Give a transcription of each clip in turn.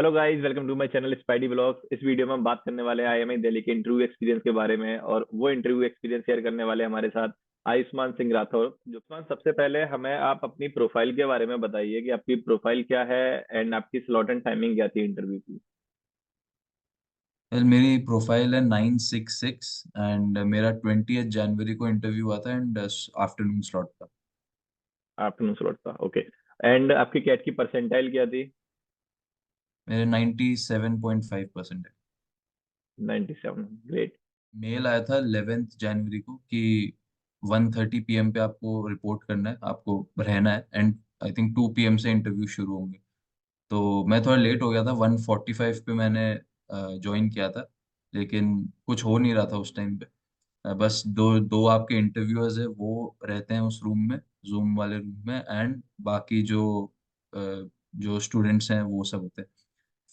Hello guys, welcome to my channel Spidey Blogs. इस video में हम बात करने वाले हैं आईएमआई दिल्ली के इंटरव्यू एक्सपीरियंस के बारे में। और वो इंटरव्यू एक्सपीरियंस शेयर करने वाले हैं हमारे साथ आयुष्मान सिंह राठौर। जो आयुष्मान, सबसे पहले हमें आप अपनी प्रोफाइल के बारे में बताइए कि आपकी प्रोफाइल क्या है एंड आपकी स्लॉट एंड टाइमिंग क्या थी इंटरव्यू की। वेल मेरी प्रोफाइल है 966 एंड मेरा 20 जनवरी को इंटरव्यू हुआ था एंड आफ्टरनून स्लॉट था। आफ्टरनून स्लॉट था, ओके। एंड आपकी कैट की परसेंटाइल क्या थी? मेरे 97.5% है। 97, ग्रेट। मेल आया था 11 जनवरी को कि 1:30 PM पे आपको रिपोर्ट करना है, आपको रहना है एंड आई थिंक 2 PM से इंटरव्यू शुरू होंगे। तो मैं थोड़ा लेट हो गया था, 1:45 पे मैंने ज्वाइन किया था, लेकिन कुछ हो नहीं रहा था उस टाइम पे। बस दो दो आपके इंटरव्यूअर्स है वो रहते हैं उस रूम में, जूम वाले रूम में, एंड बाकी अ, जो स्टूडेंट्स हैं वो सब होते हैं।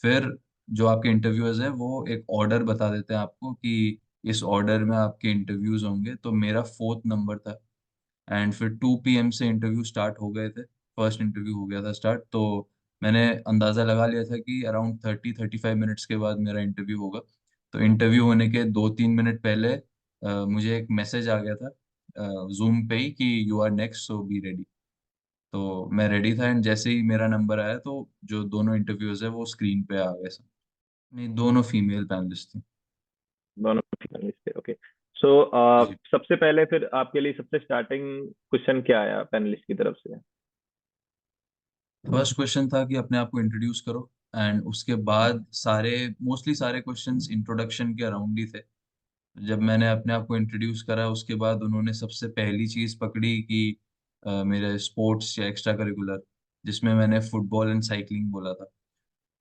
फिर जो आपके इंटरव्यूअर्स हैं वो एक ऑर्डर बता देते हैं आपको कि इस ऑर्डर में आपके इंटरव्यूज होंगे। तो मेरा 4th नंबर था एंड फिर 2 PM से इंटरव्यू स्टार्ट हो गए थे। फर्स्ट इंटरव्यू हो गया था स्टार्ट, तो मैंने अंदाज़ा लगा लिया था कि अराउंड 30-35 मिनट्स के बाद मेरा इंटरव्यू होगा। तो इंटरव्यू होने के 2-3 मिनट पहले मुझे एक मैसेज आ गया था जूम पे ही कि you are next, so be ready. तो मैं रेडी था एंड जैसे ही मेरा नंबर आया तो जो दोनों इंटरव्यूअर्स है वो स्क्रीन पे आ गए सब। नहीं, दोनों फीमेल पैनलिस्ट थी। दोनों finalist थे, ओके। सो जी। सबसे पहले फिर आपके लिए सबसे स्टार्टिंग क्वेश्चन क्या आया पैनलिस्ट की तरफ से? फर्स्ट क्वेश्चन था कि अपने आप को इंट्रोड्यूस करो एंड उसके बाद सारे मोस्टली सारे क्वेश्चंस इंट्रोडक्शन के अराउंड ही थे। जब मैंने अपने आप को इंट्रोड्यूस करा उसके बाद उन्होंने सबसे पहली चीज पकड़ी कि मेरे स्पोर्ट्स या एक्स्ट्रा करिकुलर, जिसमें मैंने फुटबॉल एंड साइकिलिंग बोला था।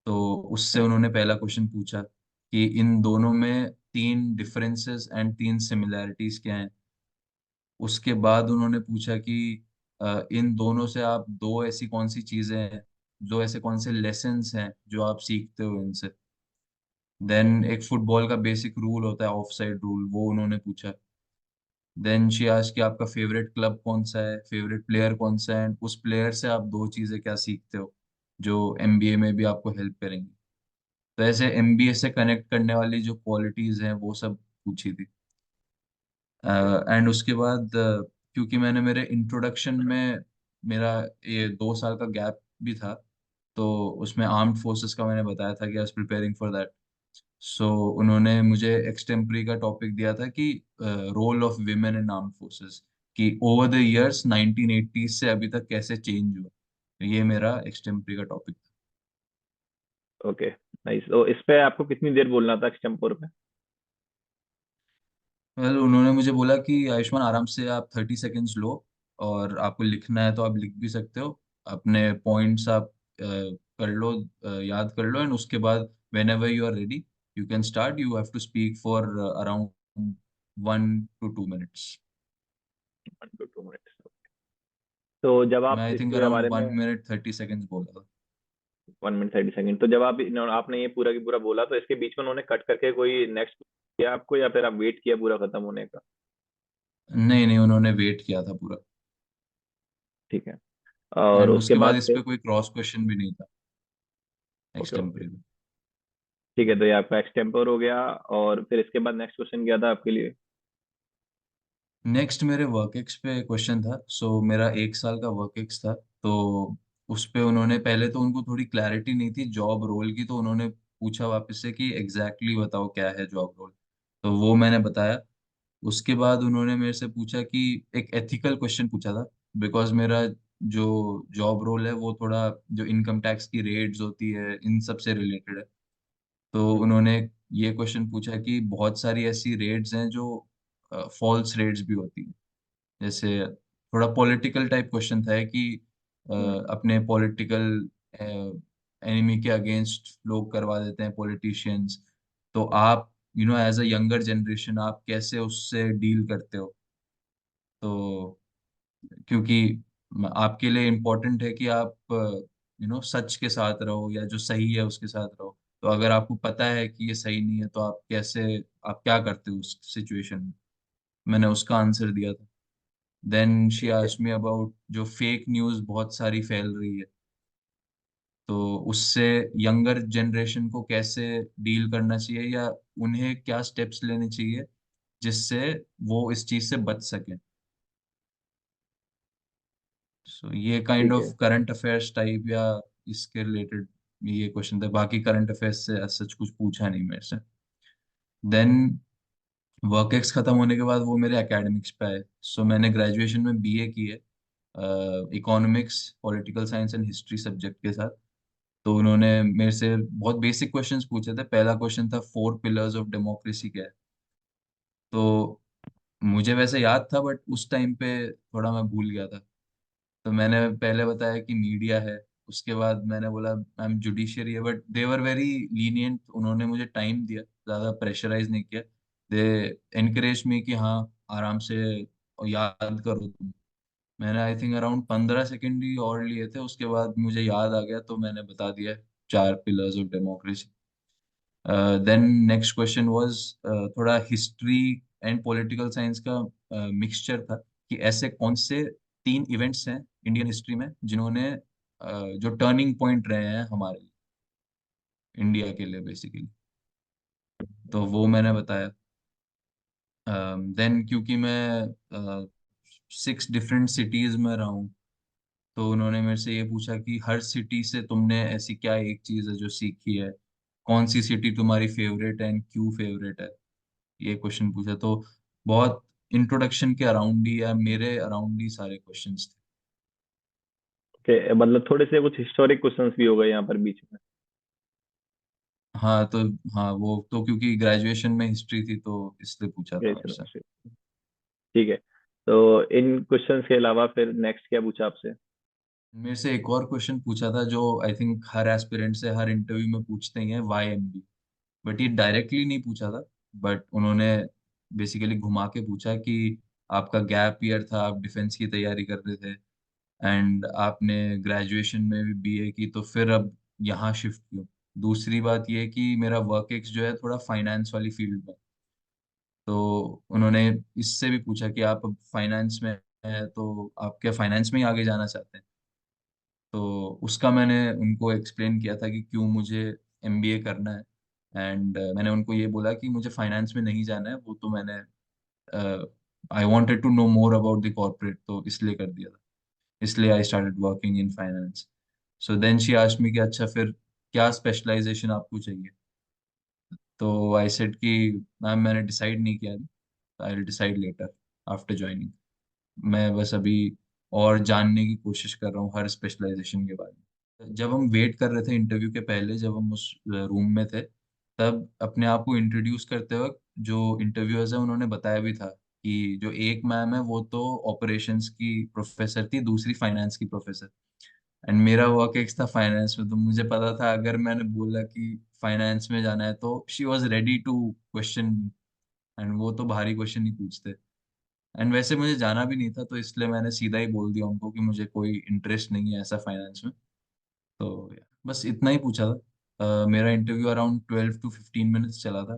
तो उससे उन्होंने पहला क्वेश्चन पूछा कि इन दोनों में 3 डिफरेंसेस एंड 3 सिमिलैरिटीज क्या हैं। उसके बाद उन्होंने पूछा कि इन दोनों से आप दो ऐसी कौन सी चीजें हैं, जो ऐसे कौन से लेसन्स हैं जो आप सीखते हो इनसे। देन एक फुटबॉल का बेसिक रूल होता है, ऑफ साइड रूल, वो उन्होंने पूछा। देन शी आस्क्ड कि आपका फेवरेट क्लब कौन सा है, फेवरेट प्लेयर कौन सा है, उस प्लेयर से आप दो चीजें क्या सीखते हो जो एमबीए में भी आपको हेल्प करेंगी। तो ऐसे एमबीए से कनेक्ट करने वाली जो क्वालिटीज हैं वो सब पूछी थी। एंड उसके बाद क्योंकि मैंने मेरे इंट्रोडक्शन में मेरा ये 2 साल का गैप भी था, तो उसमें आर्म्ड फोर्सेस का मैंने बताया था कि I was preparing for that. So उन्होंने मुझे एक्सटेम्परी का टॉपिक दिया था कि role of women in armed forces, कि ओवर द इयर्स 1980 से अभी तक कैसे चेंज हुआ। तो ये मेरा एक्सटेम्परी का टॉपिक था। Okay, nice. तो इस पे आपको कितनी देर बोलना था एक्सटेम्पोर पे? वेल उन्होंने मुझे बोला कि आयुष्मान आराम से आप 30 सेकेंड्स लो, और आपको लिखना है तो आप लिख भी सकते हो। अपने पॉइंट्स आप कर लो, याद कर लो, एंड उसके बाद whenever you are ready you can start. You have to speak for around 1 to 2 minutes. 1 to 2 minutes. तो जब मैं आप आई थिंक इसके अराउंड बारे में 1 मिनट 30 सेकेंड्स बोला था। 1 मिनट 30 सेकंड, तो जब आपने ये पूरा की पूरा बोला तो इसके बीच में उन्होंने कट करके कोई नेक्स्ट किया आपको, या फिर आप वेट किया पूरा खत्म होने का? नहीं नहीं, उन्होंने वेट किया था पूरा। ठीक है। और एंड उसके उसके बाद बाद इस फिर? पे कोई क्रॉस क्वेश्चन भी नहीं था ओके ओके, एक्सटेम्परी में। ठीक है। तो ये आपका एक्सटेम्पोर हो गया। और फिर इसके बाद नेक्स्ट क्वेश्चन क्या था आपके लिए? नेक्स्ट मेरे वर्क एक्स पे क्वेश्चन था। सो मेरा 1 साल का वर्क एक्स था। तो उस पे उन्होंने, पहले तो उनको थोड़ी क्लैरिटी नहीं थी जॉब रोल की, तो उन्होंने पूछा वापस से कि एग्जैक्टली exactly बताओ क्या है जॉब रोल। तो वो मैंने बताया। उसके बाद उन्होंने मेरे से पूछा कि एक एथिकल क्वेश्चन पूछा था, बिकॉज मेरा जो जॉब रोल है वो थोड़ा जो इनकम टैक्स की रेट्स होती है इन सब से रिलेटेड है। तो उन्होंने ये क्वेश्चन पूछा कि बहुत सारी ऐसी रेट्स हैं जो फॉल्स रेट्स भी होती हैं। जैसे थोड़ा पॉलिटिकल टाइप क्वेश्चन था कि हम्म। अपने पॉलिटिकल एनिमी के अगेंस्ट लोग करवा देते हैं पॉलिटिशियंस। तो आप एज अ यंगर जनरेशन आप कैसे उससे डील करते हो। तो क्योंकि आपके लिए इम्पोर्टेंट है कि आप सच के साथ रहो या जो सही है उसके साथ रहो। तो अगर आपको पता है कि ये सही नहीं है तो आप क्या करते हो उस सिचुएशन में। मैंने उसका आंसर दिया था। देन शी ठीक है। आस्क्ड मी अबाउट जो फेक न्यूज़ बहुत सारी फैल रही है। तो उससे यंगर जनरेशन को कैसे डील करना चाहिए, या उन्हें क्या स्टेप्स लेने चाहिए जिससे वो इस चीज से बच सके। सो ये काइंड ठीक ऑफ है। करंट अफेयर्स टाइप या इसके रिलेटेड ये क्वेश्चन था। बाकी करंट अफेयर्स से सच कुछ पूछा नहीं मेरे से। देन वर्क एक्स खत्म होने के बाद वो मेरे एकेडमिक्स पे आए। सो मैंने ग्रेजुएशन में बीए की है economics, political science and history subject के साथ। तो उन्होंने मेरे से बहुत बेसिक क्वेश्चंस पूछे थे। पहला क्वेश्चन था, फोर पिलर्स ऑफ डेमोक्रेसी क्या है। तो मुझे वैसे याद था, बट उस टाइम पे थोड़ा मैं भूल गया था। तो मैंने पहले बताया कि मीडिया है। उसके बाद मैंने बोला मैम जुडिशरी है, but they were very lenient. उन्होंने मुझे टाइम दिया, ज़्यादा प्रेशराइज नहीं किया। दे एनकरेज मी कि हाँ आराम से और याद करो तुम। मैंने आई थिंक अराउंड 15 सेकंड ही और लिए थे, उसके बाद मुझे याद आ गया तो मैंने बता दिया, चार pillars of democracy. Then next question was थोड़ा हिस्ट्री एंड पॉलिटिकल साइंस का मिक्सचर था, कि ऐसे कौन से तीन इवेंट्स हैं इंडियन हिस्ट्री में जिन्होंने जो टर्निंग पॉइंट रहे हैं हमारे इंडिया के लिए बेसिकली। तो वो मैंने बताया। देन क्योंकि मैं 6 डिफरेंट सिटीज में रहा हूँ, तो उन्होंने मेरे से ये पूछा कि हर सिटी से तुमने ऐसी क्या एक चीज है जो सीखी है, कौन सी सिटी तुम्हारी फेवरेट है एंड क्यों फेवरेट है। ये क्वेश्चन पूछा। तो बहुत इंट्रोडक्शन के अराउंड ही या मेरे अराउंड ही सारे क्वेश्चंस थे। ओके, मतलब थोड़े से कुछ हिस्टोरिक क्वेश्चंस भी हो गए यहाँ पर बीच में। हाँ तो, हाँ वो तो क्योंकि ग्रेजुएशन में हिस्ट्री थी तो इसलिए पूछा था ग्रेजुएशन आपसे। में। ठीक है। तो इन क्वेश्चंस के अलावा फिर नेक्स्ट क्या पूछा आपसे? मेरे से एक और क्वेश्चन पूछा था जो आई थिंक हर एस्पिरेंट से हर इंटरव्यू में पूछते ही हैं, वाई एमबी। बट ये डायरेक्टली नहीं पूछा था, बट उन्होंने बेसिकली घुमा के पूछा कि आपका गैप ईयर था, आप डिफेंस की तैयारी कर रहे थे एंड आपने ग्रेजुएशन में भी बीए की, तो फिर अब यहाँ शिफ्ट क्यों। दूसरी बात ये कि मेरा वर्क एक्स जो है थोड़ा फाइनेंस वाली फील्ड में। तो उन्होंने इससे भी पूछा कि आप अब फाइनेंस में हैं तो आप क्या फाइनेंस में ही आगे जाना चाहते हैं। तो उसका मैंने उनको एक्सप्लेन किया था कि क्यों मुझे एमबीए करना है। एंड मैंने उनको ये बोला कि मुझे फाइनेंस में नहीं जाना है, वो तो मैंने I wanted to know more about the corporate, तो इसलिए कर दिया था। इसलिए I started working in finance. So then she asked me कि अच्छा फिर क्या स्पेशलाइजेशन आपको चाहिए। तो आई सेड कि मैम मैंने डिसाइड नहीं किया, I will decide later after joining. मैं बस अभी और जानने की कोशिश कर रहा हूँ हर स्पेशलाइजेशन के बारे में। जब हम वेट कर रहे थे इंटरव्यू के पहले, जब हम उस रूम में थे, तब अपने आप को इंट्रोड्यूस करते वक्त जो इंटरव्यूअर्स है उन्होंने बताया भी था कि जो एक मैम है वो तो ऑपरेशंस की प्रोफेसर थी, दूसरी फाइनेंस की प्रोफेसर। एंड मेरा वर्क एक्स था फाइनेंस में, तो मुझे पता था अगर मैंने बोला कि फाइनेंस में जाना है तो she was ready to question. And वो तो भारी क्वेश्चन ही पूछते। एंड वैसे मुझे जाना भी नहीं था, तो इसलिए मैंने सीधा ही बोल दिया उनको कि मुझे कोई इंटरेस्ट नहीं है ऐसा फाइनेंस में। तो बस इतना ही पूछा था। मेरा इंटरव्यू अराउंड 12 to 15 मिनट्स चला था।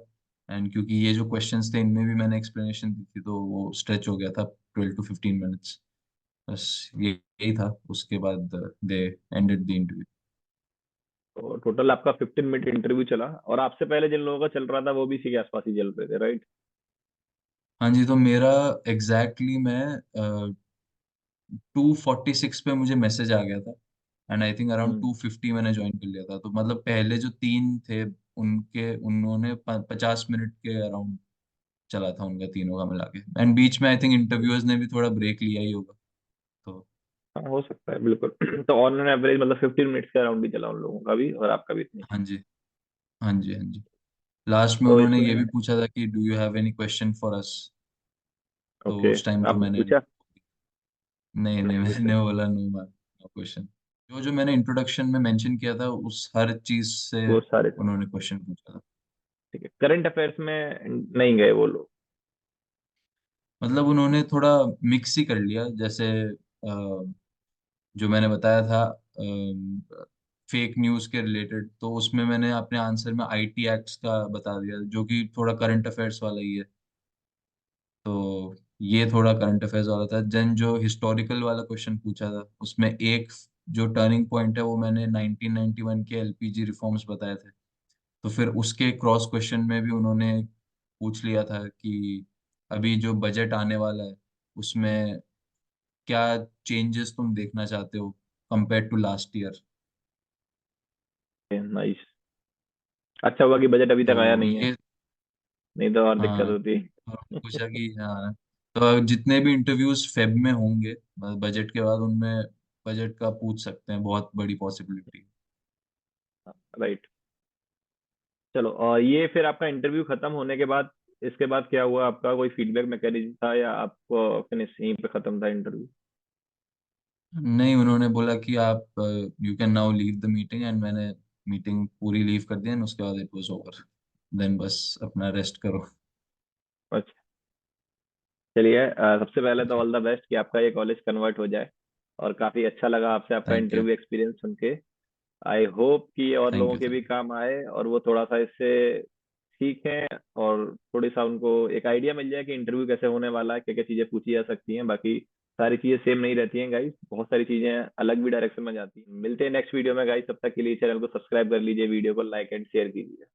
एंड क्योंकि ये जो क्वेश्चंस थे इनमें भी मैंने एक्सप्लेनेशन दी थी, तो वो स्ट्रेच हो गया था 12 to 15 मिनट्स। बस यही था। उसके बाद दे एंडेड द इंटरव्यू। तो टोटल आपका 15 मिनट इंटरव्यू चला, और आपसे पहले जिन लोगों का चल रहा था वो भी इसी के आसपास ही चल रहे थे, राइट? हाँ जी, तो मेरा एग्जैक्टली मैं 2:46 पे मुझे मैसेज आ गया था। एंड आई थिंक अराउंड हम्म। 2:50 मैंने ज्वाइन कर लिया था। तो मतलब पहले जो तीन थे उनके उन्होंने 50 मिनट के अराउंड चला था उनका तीनों का मिला के। एंड बीच में आई थिंक इंटरव्यूअर्स ने भी थोड़ा ब्रेक लिया ही होगा। तो हाँ, हो सकता है बिल्कुल। तो ऑन एवरेज मतलब 15 मिनट्स का राउंड ही चला उन लोगों का भी, और आपका भी इतनी। हाँ जी, हाँ जी, हाँ जी। लास्ट में तो उन्होंने ये इसमें। भी पूछा था कि do you have any question for us. तो ओके, उस टाइम तो आपने मैंने पूछा? नहीं नहीं, नहीं पूछा? मैंने बोला नो मैम, नो क्वेश्चन। जो जो मैंने इंट्रोडक्शन में मेंशन किया था उस हर चीज से वो सारे थे। उन्होंने क्वेश्चन पूछा था। ठीक है, करंट अफेयर्स में नहीं गए वो लोग? मतलब उन्होंने थोड़ा मिक्स ही कर लिया, जैसे जो मैंने बताया था फेक न्यूज के रिलेटेड, तो उसमें मैंने अपने आंसर में आईटी एक्ट्स का बता दिया जो कि थोड़ा करंट अफेयर्स वाला ही है। तो ये थोड़ा करंट अफेयर्स वाला था। देन जो हिस्टोरिकल वाला क्वेश्चन पूछा था उसमें एक जो टर्निंग पॉइंट है वो मैंने 1991 के एलपीजी रिफॉर्म्स बताए थे। तो फिर उसके क्रॉस क्वेश्चन में भी उन्होंने पूछ लिया था कि अभी जो बजट आने वाला है उसमें क्या चेंजेस तुम देखना चाहते हो compare to last year. Nice. अच्छा हुआ कि बजट अभी तक आया तो नहीं है, ये, नहीं तो और दिक्कत हाँ, होती। तो उन्होंने पूछा कि हाँ, तो जितने भी इंटरव्यूज फेब में होंगे बजट के बाद, उनमें बजट का पूछ सकते हैं, बहुत बड़ी पॉसिबिलिटी। राइट। चलो, और ये फिर आपका इंटरव्यू खत्म होने के बाद, इसके बाद क्या हुआ आपका? कोई फीडबैक मैकेनिज्म था या आपको फिनिश यहीं पे खत्म था इंटरव्यू? नहीं, उन्होंने बोला कि आप you can now leave the meeting, and मैंने मीटिंग पूरी लीव कर दी, एंड उसके बाद इट वाज ओवर। देन बस अपना रेस्ट करो। अच्छा, चलिए, सबसे पहले तो जी, ऑल द बेस्ट कि आपका ये कॉलेज कन्वर्ट हो जाए। और काफी अच्छा लगा आपसे आपका थैंक यू। इंटरव्यू एक्सपीरियंस सुन के। आई होप कि और थैंक लोगों यू। के भी थैंक काम आए और वो थोड़ा सा इससे सीखें, और थोड़ी सा उनको एक आइडिया मिल जाए कि इंटरव्यू कैसे होने वाला है, क्या क्या चीजें पूछी जा सकती हैं। बाकी सारी चीजें सेम नहीं रहती हैं गाइस, बहुत सारी चीजें अलग भी डायरेक्शन में जाती हैं। मिलते हैं नेक्स्ट वीडियो में गाइस, तब तक के लिए चैनल को सब्सक्राइब कर लीजिए, वीडियो को लाइक एंड शेयर कीजिए।